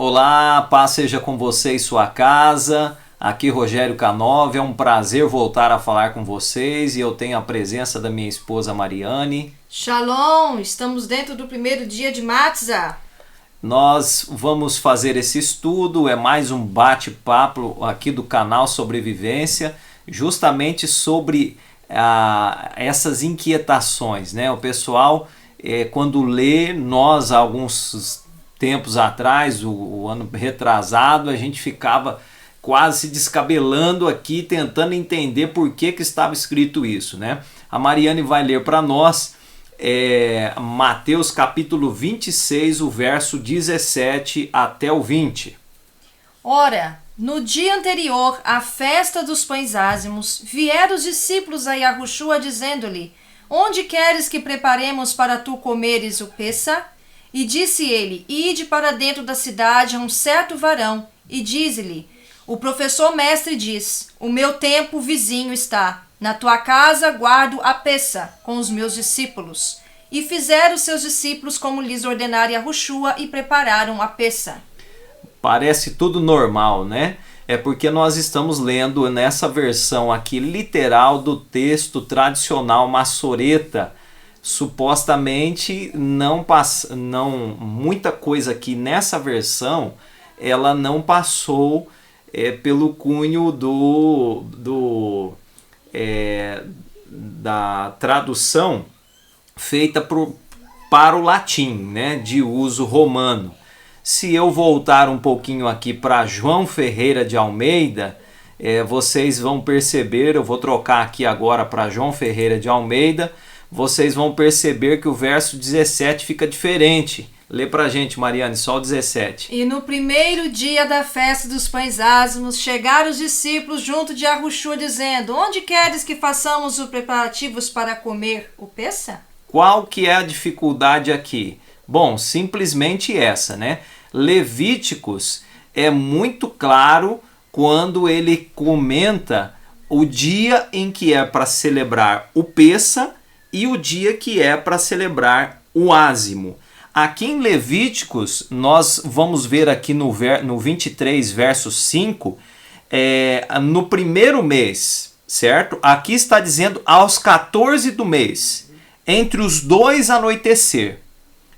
Olá, paz seja com você e sua casa. Aqui Rogério Canova, é um prazer voltar a falar com vocês e eu tenho a presença da minha esposa Mariane. Shalom, estamos dentro do primeiro dia de Matzah. Nós vamos fazer esse estudo, é mais um bate-papo aqui do canal Sobrevivência, justamente sobre essas inquietações, né? O pessoal, quando lê, nós há alguns tempos atrás, o ano retrasado, a gente ficava quase se descabelando aqui, tentando entender por que estava escrito isso, né? A Mariane vai ler para nós Mateus capítulo 26, o verso 17 até o 20. Ora, no dia anterior à festa dos pães ázimos, vieram os discípulos a Yahushua dizendo-lhe: Onde queres que preparemos para tu comeres o Pessa? E disse ele: Ide para dentro da cidade a um certo varão, e dize-lhe: O professor mestre diz: O meu tempo vizinho está. Na tua casa guardo a Pessa com os meus discípulos. E fizeram seus discípulos como lhes ordenara Yahushua e prepararam a Pessa. Parece tudo normal, né? É porque nós estamos lendo nessa versão aqui literal do texto tradicional massoreta. Supostamente muita coisa aqui nessa versão ela não passou pelo cunho da tradução feita para o latim, né, de uso romano. Se eu voltar um pouquinho aqui para João Ferreira de Almeida, vocês vão perceber, eu vou trocar aqui agora para João Ferreira de Almeida, vocês vão perceber que o verso 17 fica diferente. Lê pra gente, Mariane, só o 17. E no primeiro dia da festa dos pães ázimos, chegaram os discípulos junto de Yahushua, dizendo: Onde queres que façamos os preparativos para comer o Pessa? Qual que é a dificuldade aqui? Bom, simplesmente essa, né? Levíticos é muito claro quando ele comenta o dia em que é para celebrar o Pessa e o dia que é para celebrar o ázimo. Aqui em Levíticos, nós vamos ver aqui no 23, verso 5, no primeiro mês, certo? Aqui está dizendo aos 14 do mês, entre os dois anoitecer.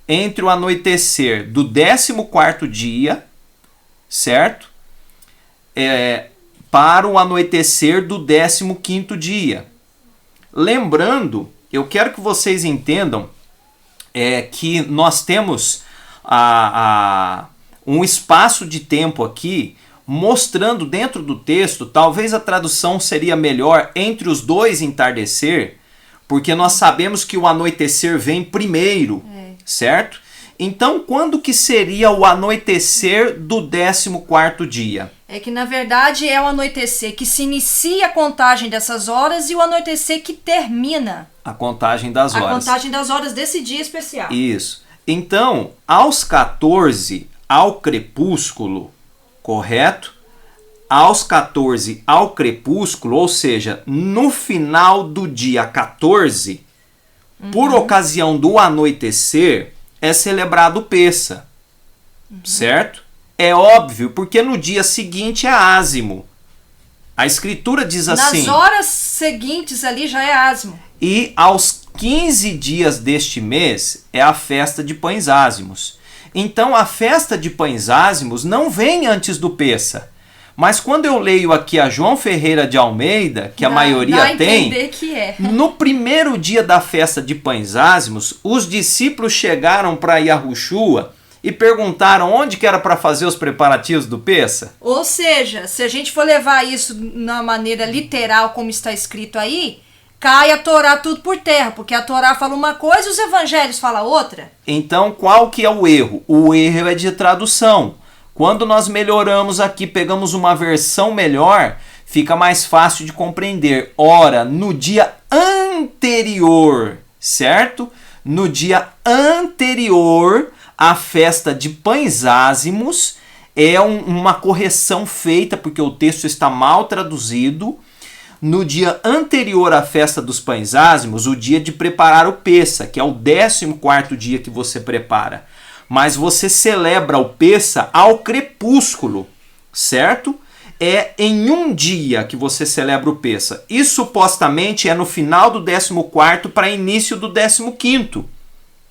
Entre o anoitecer do 14º dia, certo? Para o anoitecer do 15º dia. Lembrando, eu quero que vocês entendam que nós temos um espaço de tempo aqui mostrando dentro do texto, talvez a tradução seria melhor entre os dois entardecer, porque nós sabemos que o anoitecer vem primeiro, certo? Então, quando que seria o anoitecer do 14º dia? É que, na verdade, é o anoitecer que se inicia a contagem dessas horas e o anoitecer que termina a contagem das horas. A contagem das horas desse dia especial. Isso. Então, aos 14, ao crepúsculo, correto? Aos 14, ao crepúsculo, ou seja, no final do dia 14, por ocasião do anoitecer, é celebrado o Pessa, certo? É óbvio, porque no dia seguinte é ázimo. A escritura diz assim... Nas horas seguintes ali já é ázimo. E aos 15 dias deste mês é a festa de pães ázimos. Então a festa de pães ázimos não vem antes do Pessa. Mas quando eu leio aqui a João Ferreira de Almeida, que a maioria tem, que é. No primeiro dia da festa de pães ázimos, os discípulos chegaram para Yahushua e perguntaram onde que era para fazer os preparativos do Pessa. Ou seja, se a gente for levar isso na maneira literal como está escrito aí, cai a Torá tudo por terra, porque a Torá fala uma coisa e os evangelhos falam outra. Então qual que é o erro? O erro é de tradução. Quando nós melhoramos aqui, pegamos uma versão melhor, fica mais fácil de compreender. Ora, no dia anterior, certo? No dia anterior à festa de pães ázimos, é uma correção feita, porque o texto está mal traduzido. No dia anterior à festa dos pães ázimos, o dia de preparar o Pessa, que é o 14º dia que você prepara. mas você celebra o Pessa ao crepúsculo, certo? É em um dia que você celebra o Pessa. E supostamente é no final do 14º para início do 15º.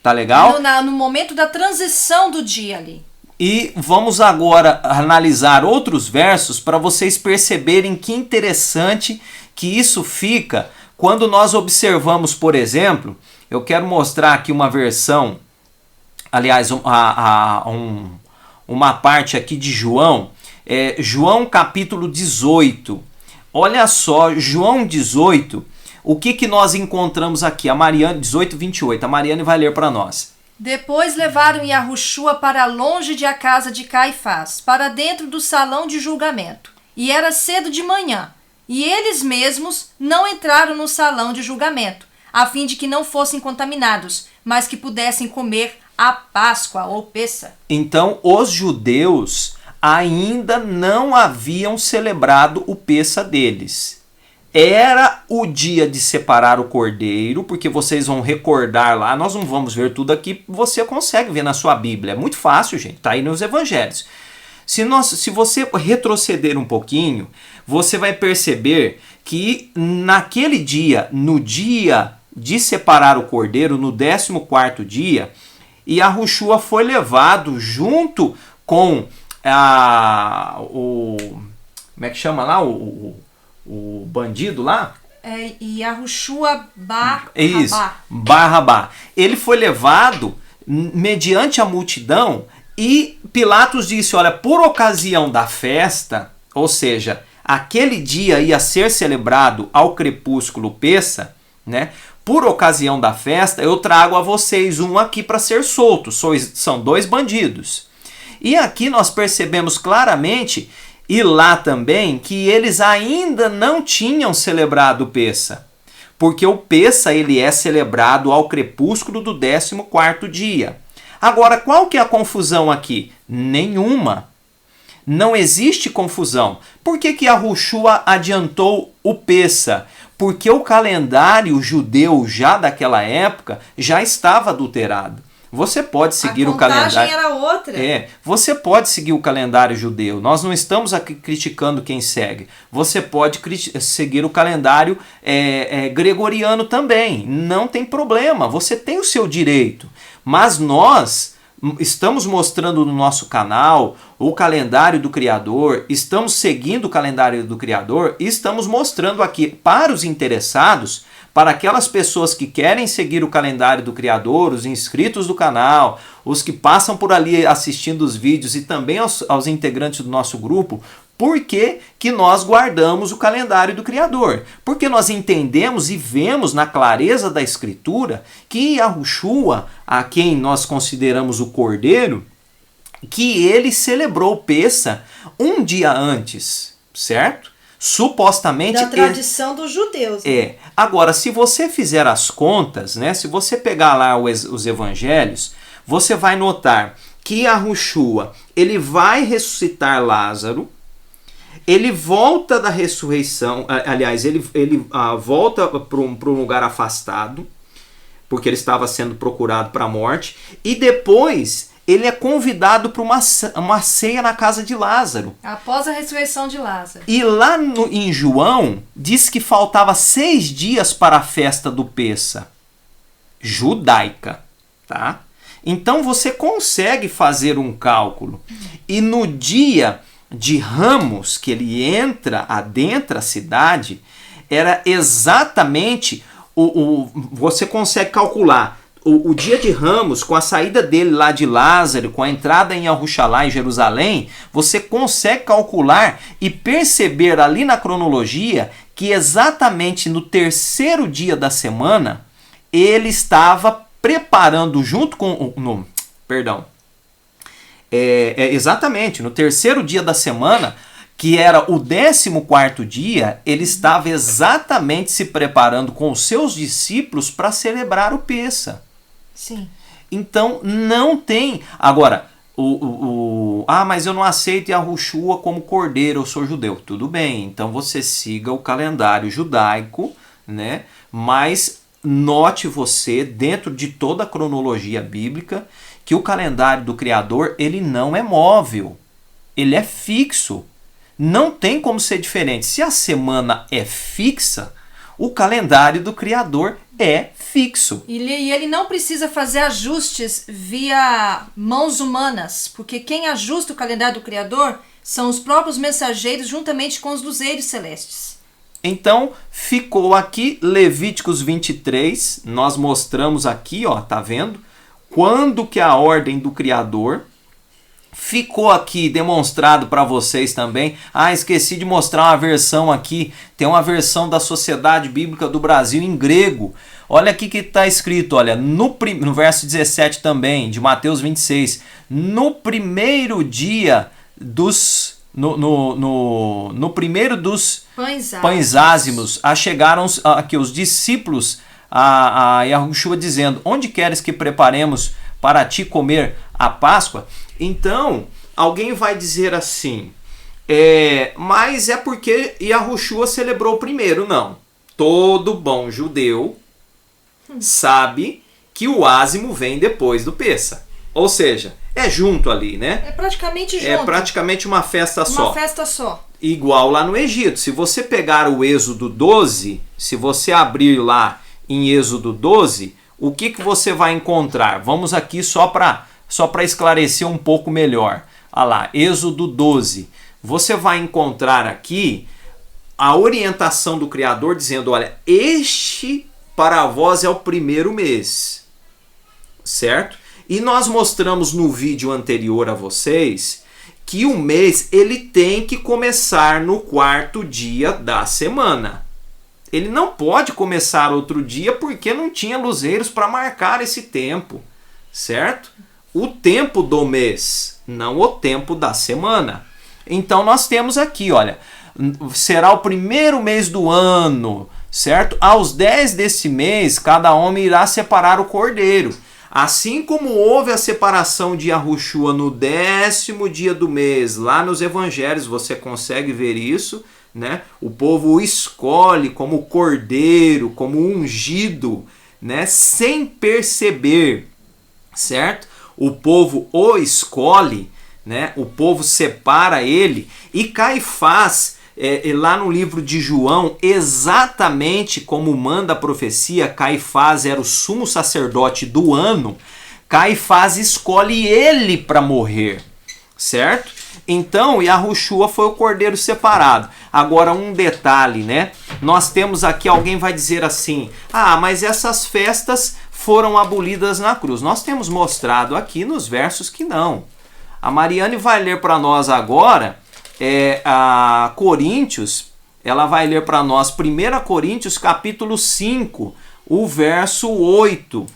Tá legal? No momento da transição do dia ali. E vamos agora analisar outros versos para vocês perceberem que interessante que isso fica quando nós observamos, por exemplo, eu quero mostrar aqui uma versão, aliás, uma parte aqui de João, João capítulo 18. Olha só, João 18, o que nós encontramos aqui? A Mariane, 18, 28, a Mariane vai ler para nós. Depois levaram Yahushua para longe de a casa de Caifás, para dentro do salão de julgamento. E era cedo de manhã, e eles mesmos não entraram no salão de julgamento, a fim de que não fossem contaminados, mas que pudessem comer a Páscoa ou Pessa. Então, os judeus ainda não haviam celebrado o Pessa deles. Era o dia de separar o cordeiro, porque vocês vão recordar lá, nós não vamos ver tudo aqui, você consegue ver na sua Bíblia. É muito fácil, gente, tá aí nos evangelhos. Se você retroceder um pouquinho, você vai perceber que naquele dia, no dia de separar o cordeiro, no 14º dia, Yahushua foi levado junto com como é que chama lá? O bandido lá? Yahushua Bar-Rabá. Isso, Bar-Rabá. Ele foi levado mediante a multidão e Pilatos disse, olha, por ocasião da festa, ou seja, aquele dia ia ser celebrado ao crepúsculo Pessa, né? Por ocasião da festa, eu trago a vocês um aqui para ser solto. São 2 bandidos. E aqui nós percebemos claramente, e lá também, que eles ainda não tinham celebrado o Pessa. Porque o Pessa ele é celebrado ao crepúsculo do 14º dia. Agora, qual que é a confusão aqui? Nenhuma. Não existe confusão. Por que Yahushua adiantou o Pessa? Porque o calendário judeu já daquela época já estava adulterado. Você pode seguir o calendário. A contagem era outra. Você pode seguir o calendário judeu. Nós não estamos aqui criticando quem segue. Você pode seguir o calendário gregoriano também. Não tem problema. Você tem o seu direito. Mas nós estamos mostrando no nosso canal o calendário do Criador, estamos seguindo o calendário do Criador e estamos mostrando aqui para os interessados, para aquelas pessoas que querem seguir o calendário do Criador, os inscritos do canal, os que passam por ali assistindo os vídeos e também aos integrantes do nosso grupo, por que nós guardamos o calendário do Criador? Porque nós entendemos e vemos na clareza da Escritura que Yahushua, a quem nós consideramos o Cordeiro, que ele celebrou o Pessa um dia antes, certo? Supostamente... Da tradição dos judeus. Né? Agora, se você fizer as contas, né, se você pegar lá os evangelhos, você vai notar que Yahushua, ele vai ressuscitar Lázaro, ele volta da ressurreição, aliás, ele volta para um lugar afastado, porque ele estava sendo procurado para a morte, e depois ele é convidado para uma ceia na casa de Lázaro. Após a ressurreição de Lázaro. E lá em João, diz que faltava 6 dias para a festa do Pessa, judaica, tá? Então você consegue fazer um cálculo. E no dia de Ramos, que ele adentra a cidade, era exatamente, você consegue calcular o dia de Ramos, com a saída dele lá de Lázaro, com a entrada em Yahushua, em Jerusalém, você consegue calcular e perceber ali na cronologia que exatamente no 3º dia da semana, ele estava preparando junto com... exatamente, no 3º dia da semana, que era o 14º dia, ele estava exatamente se preparando com os seus discípulos para celebrar o Pessa. Sim. Então, não tem... Agora, mas eu não aceito Yahushua como cordeiro, eu sou judeu. Tudo bem, então você siga o calendário judaico, né? Mas note você, dentro de toda a cronologia bíblica, que que o calendário do Criador, ele não é móvel, ele é fixo. Não tem como ser diferente. Se a semana é fixa, o calendário do Criador é fixo. E ele não precisa fazer ajustes via mãos humanas, porque quem ajusta o calendário do Criador são os próprios mensageiros juntamente com os luzeiros celestes. Então, ficou aqui Levíticos 23, nós mostramos aqui, ó, tá vendo? Quando que a ordem do Criador. Ficou aqui demonstrado para vocês também. Esqueci de mostrar uma versão aqui. Tem uma versão da Sociedade Bíblica do Brasil em grego. Olha aqui que está escrito, olha, no verso 17 também, de Mateus 26. No primeiro dia dos... No primeiro dos pães ázimos, achegaram aqui os discípulos a Yahushua dizendo: onde queres que preparemos para ti comer a Páscoa? Então, alguém vai dizer assim, mas é porque Yahushua celebrou primeiro. Não. Todo bom judeu sabe que o ázimo vem depois do Pêssah. Ou seja, é junto ali, né? É praticamente junto. É praticamente uma festa só. Uma festa só. Igual lá no Egito. Se você pegar o Êxodo 12, se você abrir lá em Êxodo 12, o que você vai encontrar? Vamos aqui só para esclarecer um pouco melhor. Olha lá, Êxodo 12. Você vai encontrar aqui a orientação do Criador dizendo, olha, este para vós é o primeiro mês. Certo? E nós mostramos no vídeo anterior a vocês que o mês ele tem que começar no 4º dia da semana. Ele não pode começar outro dia porque não tinha luzeiros para marcar esse tempo, certo? O tempo do mês, não o tempo da semana. Então nós temos aqui, olha, será o primeiro mês do ano, certo? Aos 10 desse mês, cada homem irá separar o cordeiro. Assim como houve a separação de Yahushua no 10º dia do mês, lá nos evangelhos você consegue ver isso, né? O povo o escolhe como cordeiro, como ungido, né? Sem perceber, certo? O povo o escolhe, né? O povo separa ele, e Caifás, lá no livro de João, exatamente como manda a profecia, Caifás era o sumo sacerdote do ano, Caifás escolhe ele para morrer, certo? Então, Yahushua foi o cordeiro separado. Agora, um detalhe, né? Nós temos aqui, alguém vai dizer assim, mas essas festas foram abolidas na cruz. Nós temos mostrado aqui nos versos que não. A Mariane vai ler para nós agora, a Coríntios, ela vai ler para nós 1 Coríntios capítulo 5, o verso 8.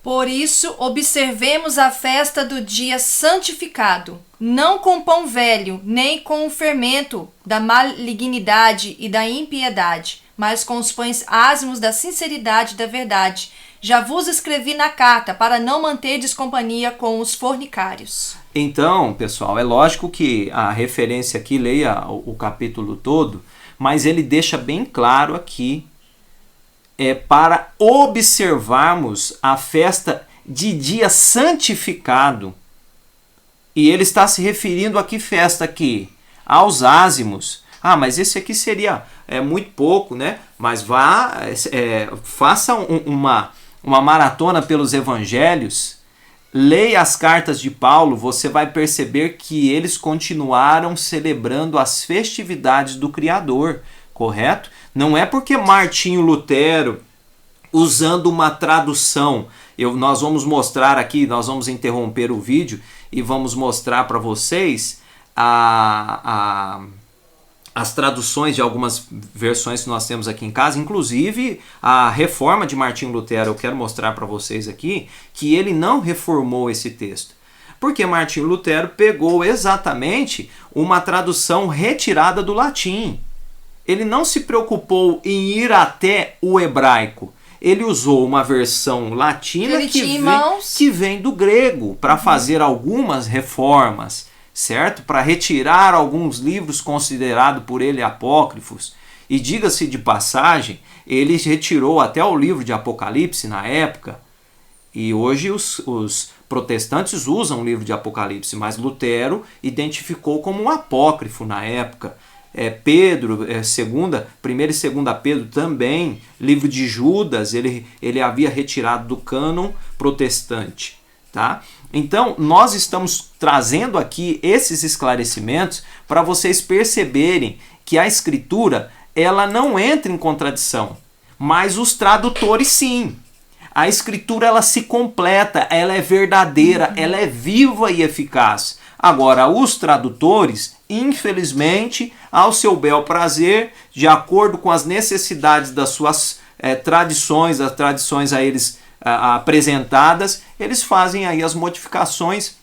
Por isso, observemos a festa do dia santificado, não com pão velho, nem com o fermento da malignidade e da impiedade, mas com os pães ázimos da sinceridade e da verdade. Já vos escrevi na carta, para não manterdes companhia com os fornicários. Então, pessoal, é lógico que a referência aqui, leia o capítulo todo, mas ele deixa bem claro aqui, para observarmos a festa de dia santificado. E ele está se referindo a que festa aqui? Aos ázimos. Mas esse aqui seria muito pouco, né? Mas faça uma maratona pelos evangelhos, leia as cartas de Paulo, você vai perceber que eles continuaram celebrando as festividades do Criador, correto? Não é porque Martinho Lutero, usando uma tradução, nós vamos mostrar aqui, nós vamos interromper o vídeo e vamos mostrar para vocês as traduções de algumas versões que nós temos aqui em casa, inclusive a reforma de Martinho Lutero. Eu quero mostrar para vocês aqui que ele não reformou esse texto, porque Martinho Lutero pegou exatamente uma tradução retirada do latim. Ele não se preocupou em ir até o hebraico. Ele usou uma versão latina que vem do grego para fazer algumas reformas, certo? Para retirar alguns livros considerados por ele apócrifos. E diga-se de passagem, ele retirou até o livro de Apocalipse na época. E hoje os Protestantes usam o livro de Apocalipse, mas Lutero identificou como um apócrifo na época. Pedro, primeira e segunda Pedro também, livro de Judas, ele havia retirado do cânon protestante. Tá? Então, nós estamos trazendo aqui esses esclarecimentos para vocês perceberem que a Escritura ela não entra em contradição, mas os tradutores sim. A Escritura ela se completa, ela é verdadeira, ela é viva e eficaz. Agora, os tradutores, infelizmente, ao seu bel prazer, de acordo com as necessidades das suas tradições, as tradições a eles apresentadas, eles fazem aí as modificações.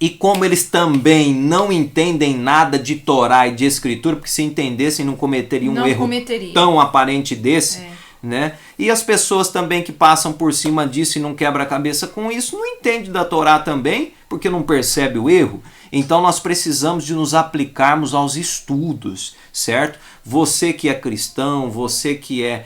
E como eles também não entendem nada de Torá e de Escritura, porque se entendessem não cometeriam um erro tão aparente desse, né? E as pessoas também que passam por cima disso e não quebram a cabeça com isso, não entendem da Torá também, porque não percebe o erro. Então nós precisamos de nos aplicarmos aos estudos, certo? Você que é cristão, você que é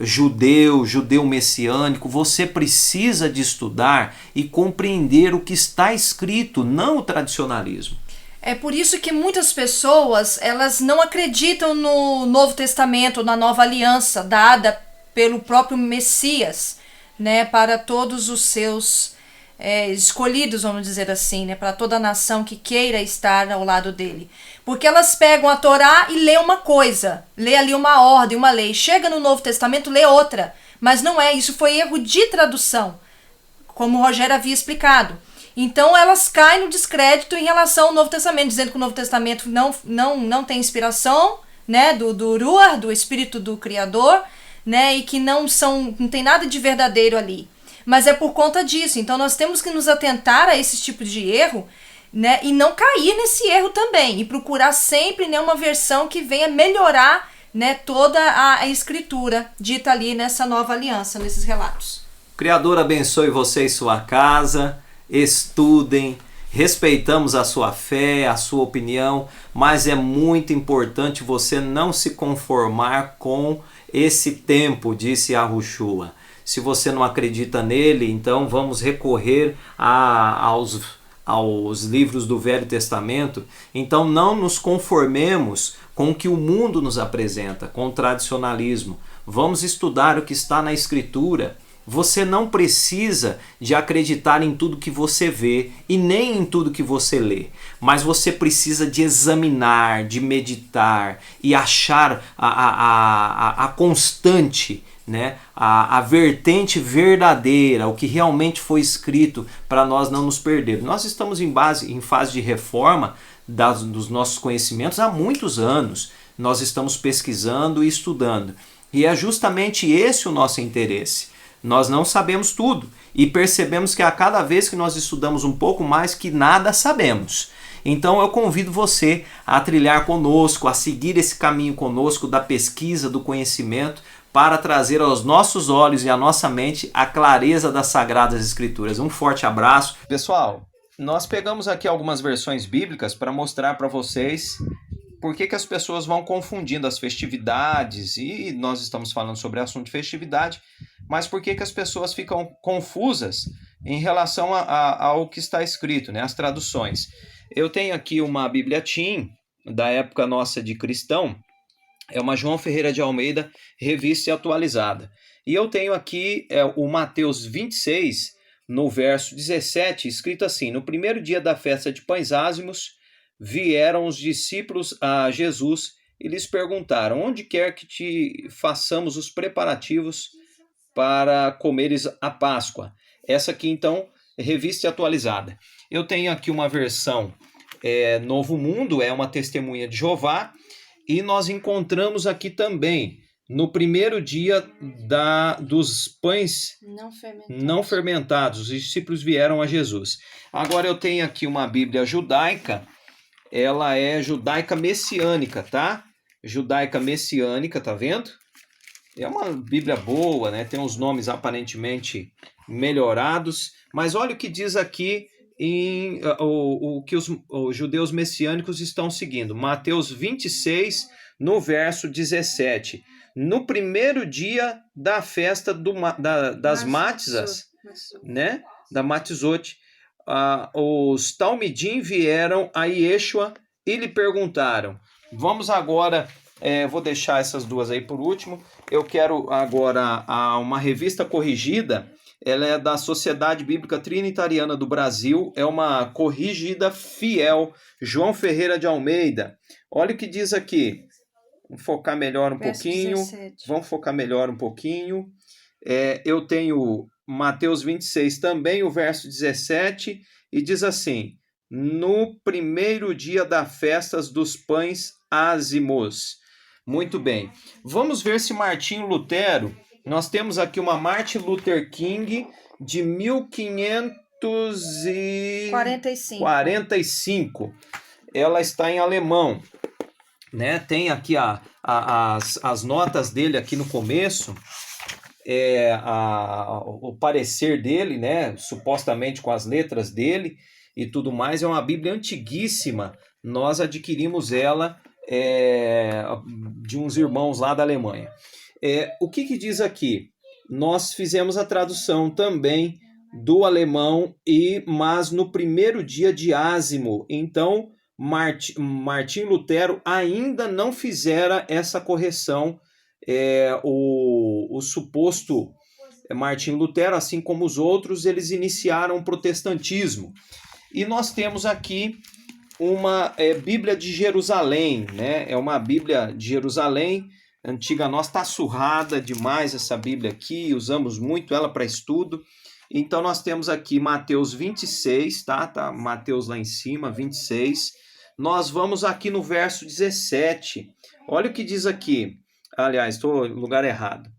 judeu messiânico, você precisa de estudar e compreender o que está escrito, não o tradicionalismo. É por isso que muitas pessoas, elas não acreditam no Novo Testamento, na Nova Aliança dada pelo próprio Messias, né, para todos os seus escolhidos, vamos dizer assim, né, para toda a nação que queira estar ao lado dele. Porque elas pegam a Torá e lê uma coisa, lê ali uma ordem, uma lei, chega no Novo Testamento, lê outra, mas não é, isso foi erro de tradução, como o Rogério havia explicado. Então elas caem no descrédito em relação ao Novo Testamento, dizendo que o Novo Testamento não tem inspiração, né, do Ruach, do Espírito do Criador, né, e que não tem nada de verdadeiro ali. Mas é por conta disso. Então nós temos que nos atentar a esse tipo de erro, né, e não cair nesse erro também. E procurar sempre, né, uma versão que venha melhorar, né, toda a escritura dita ali nessa nova aliança, nesses relatos. O Criador abençoe você e sua casa. Estudem, respeitamos a sua fé, a sua opinião, mas é muito importante você não se conformar com esse tempo, disse Yahushua. Se você não acredita nele, então vamos recorrer aos livros do Velho Testamento. Então não nos conformemos com o que o mundo nos apresenta, com o tradicionalismo. Vamos estudar o que está na Escritura. Você não precisa de acreditar em tudo que você vê e nem em tudo que você lê, mas você precisa de examinar, de meditar e achar a constante, né? A vertente verdadeira, o que realmente foi escrito para nós não nos perdermos. Nós estamos em fase de reforma dos nossos conhecimentos há muitos anos. Nós estamos pesquisando e estudando e é justamente esse o nosso interesse. Nós não sabemos tudo e percebemos que a cada vez que nós estudamos um pouco mais que nada sabemos. Então eu convido você a trilhar conosco, a seguir esse caminho conosco da pesquisa, do conhecimento, para trazer aos nossos olhos e à nossa mente a clareza das Sagradas Escrituras. Um forte abraço. Pessoal, nós pegamos aqui algumas versões bíblicas para mostrar para vocês por que as pessoas vão confundindo as festividades, e nós estamos falando sobre assunto de festividade, mas por que as pessoas ficam confusas em relação ao que está escrito, né? As traduções. Eu tenho aqui uma Bíblia Teen, da época nossa de cristão, é uma João Ferreira de Almeida, revista e atualizada. E eu tenho aqui o Mateus 26, no verso 17, escrito assim: no primeiro dia da festa de pães ázimos, vieram os discípulos a Jesus e lhes perguntaram: onde quer que te façamos os preparativos para comeres a Páscoa? Essa aqui, então, revista e atualizada. Eu tenho aqui uma versão Novo Mundo, é uma testemunha de Jeová, e nós encontramos aqui também, no primeiro dia dos pães não fermentados, os discípulos vieram a Jesus. Agora eu tenho aqui uma Bíblia judaica, ela é judaica messiânica, tá? Judaica messiânica, tá vendo? É uma Bíblia boa, né? Tem uns nomes aparentemente melhorados, mas olha o que diz aqui o que os judeus messiânicos estão seguindo. Mateus 26, no verso 17. No primeiro dia da festa das Mátisas, né? da Matzot, os Talmidim vieram a Yeshua e lhe perguntaram. Vamos agora, vou deixar essas duas aí por último. Eu quero agora uma revista corrigida. Ela é da Sociedade Bíblica Trinitariana do Brasil. É uma corrigida fiel. João Ferreira de Almeida. Olha o que diz aqui. Vamos focar melhor um pouquinho. 17. Vamos focar melhor um pouquinho. Eu tenho Mateus 26 também, o verso 17, e diz assim: no primeiro dia das festas dos pães ázimos. Muito bem. Vamos ver se Martinho Lutero, nós temos aqui uma Martin Luther King de 1545. Ela está em alemão. Né? Tem aqui as notas dele aqui no começo. O parecer dele, né, supostamente com as letras dele e tudo mais, é uma Bíblia antiguíssima. Nós adquirimos ela de uns irmãos lá da Alemanha. O que diz aqui? Nós fizemos a tradução também do alemão, mas no primeiro dia de ázimo. Então, Martim Lutero ainda não fizera essa correção. O suposto Martim Lutero, assim como os outros, eles iniciaram o protestantismo. E nós temos aqui uma Bíblia de Jerusalém, né? É uma Bíblia de Jerusalém, antiga nossa, está surrada demais essa Bíblia aqui, usamos muito ela para estudo. Então nós temos aqui Mateus 26, tá? Mateus lá em cima, 26. Nós vamos aqui no verso 17. Olha o que diz aqui. Aliás, estou no lugar errado.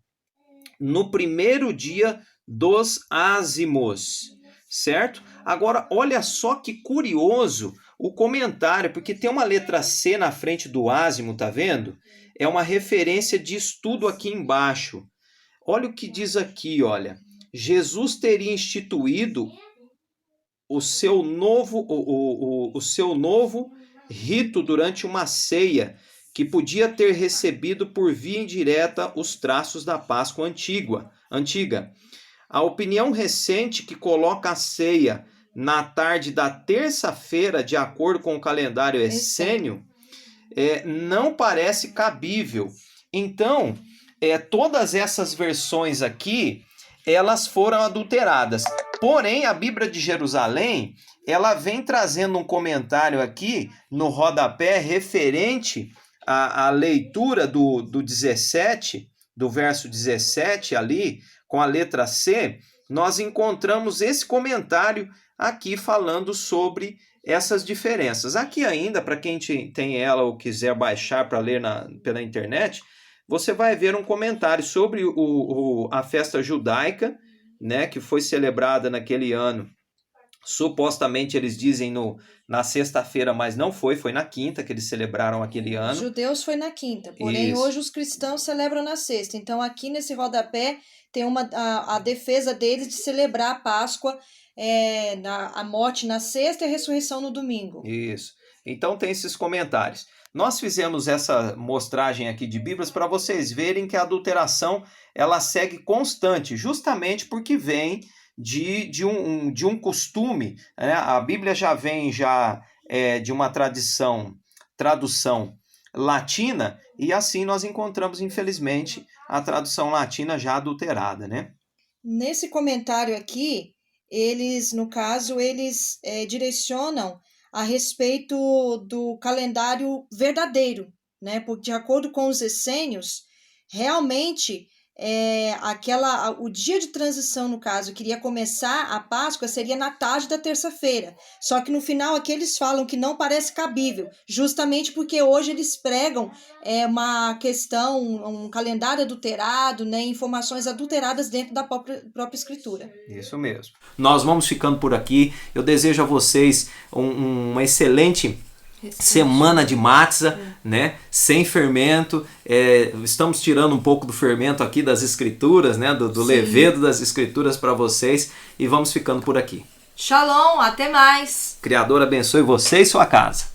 No primeiro dia dos ázimos, certo? Agora, olha só que curioso o comentário, porque tem uma letra C na frente do ázimo, tá vendo? É uma referência de estudo aqui embaixo. Olha o que diz aqui, olha. Jesus teria instituído o seu novo rito durante uma ceia, que podia ter recebido por via indireta os traços da Páscoa antiga. A opinião recente que coloca a ceia na tarde da terça-feira, de acordo com o calendário essênio, não parece cabível. Então, todas essas versões aqui, elas foram adulteradas. Porém, a Bíblia de Jerusalém, ela vem trazendo um comentário aqui no rodapé referente à leitura do 17, do verso 17 ali, com a letra C, nós encontramos esse comentário aqui falando sobre essas diferenças. Aqui ainda, para quem tem ela ou quiser baixar para ler pela internet, você vai ver um comentário sobre a festa judaica, né, que foi celebrada naquele ano. Supostamente eles dizem na sexta-feira, mas não foi na quinta que eles celebraram aquele ano. Os judeus foi na quinta, porém Isso. Hoje os cristãos celebram na sexta. Então aqui nesse rodapé tem a defesa deles de celebrar a Páscoa, a morte na sexta e a ressurreição no domingo. Isso. Então tem esses comentários. Nós fizemos essa mostragem aqui de Bíblias para vocês verem que a adulteração ela segue constante, justamente porque vem de um costume, né? A Bíblia já vem de uma tradução latina, e assim nós encontramos, infelizmente, a tradução latina já adulterada, né? Nesse comentário aqui, eles direcionam a respeito do calendário verdadeiro, né? Porque, de acordo com os essênios, realmente o dia de transição, no caso, que iria começar a Páscoa, seria na tarde da terça-feira. Só que no final aqui eles falam que não parece cabível, justamente porque hoje eles pregam uma questão, um calendário adulterado, né? Informações adulteradas dentro da própria Escritura. Isso mesmo. Nós vamos ficando por aqui. Eu desejo a vocês uma excelente semana de matzah, né? Sem fermento. Estamos tirando um pouco do fermento aqui das escrituras, né? Do levedo das escrituras para vocês, e vamos ficando por aqui. Shalom, até mais. Criador abençoe você e sua casa.